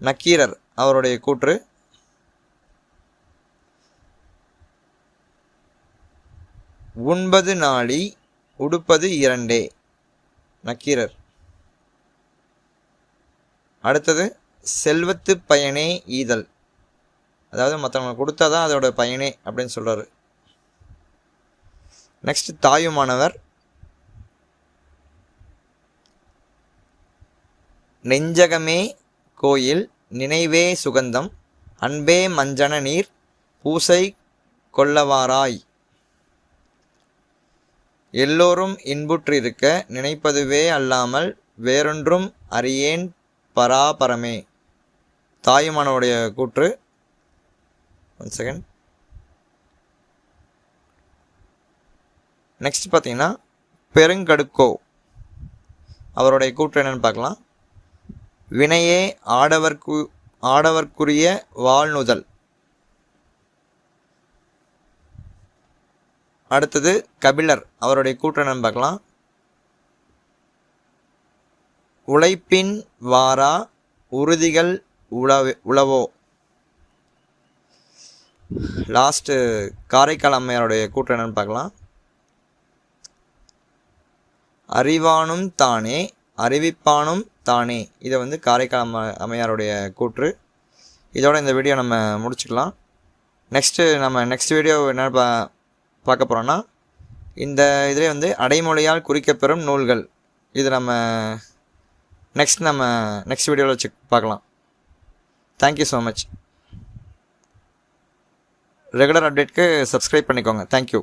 நக்கீரர் அவருடைய கூற்று உண்பது நாழி உடுப்பது இரண்டே. நக்கீரர். அடுத்தது செல்வத்து பயனே ஈதல், அதாவது மற்றவங்களுக்கு கொடுத்தா தான் அதோட பயனே அப்படின்னு சொல்கிறாரு. நெக்ஸ்ட் தாயுமானவர் நெஞ்சகமே கோயில் நினைவே சுகந்தம் அன்பே மஞ்சன நீர் பூசை கொள்ளவாராய். எல்லோரும் இன்புற்றிருக்க நினைப்பதுவே அல்லாமல் வேறொன்றும் அறியேன் பராபரமே. தாயுமானவருடைய கூற்று. One second. நெக்ஸ்ட் பார்த்தீங்கன்னா பெருங்கடுக்கோ அவருடைய கூற்று என்னன்னு பார்க்கலாம். வினையே ஆடவர்க்குரிய வாழ்நுதல். அடுத்தது கபிலர் அவருடைய கூற்று என்னன்னு பார்க்கலாம். உழைப்பின் வாரா உறுதிகள் உளவோ. லாஸ்ட்டு காரைக்கால் அம்மையாருடைய கூற்று என்னன்னு பார்க்கலாம். அறிவானும் தானே அறிவிப்பானும் தானே. இதை வந்து காரைக்கால் அம்மையாருடைய கூற்று. இதோட இந்த வீடியோ நம்ம முடிச்சுக்கலாம். நெக்ஸ்ட் வீடியோ என்ன பார்க்க போகிறோன்னா, இந்த இதிலே வந்து அடைமொழியால் குறிக்கப்பெறும் நூல்கள். இது நம்ம நெக்ஸ்ட் வீடியோவில் வச்சு பார்க்கலாம். Thank you so much. ரெகுலர் அப்டேட்க்கு சப்ஸ்கிரைப் பண்ணிக்கோங்க. தேங்க்யூ.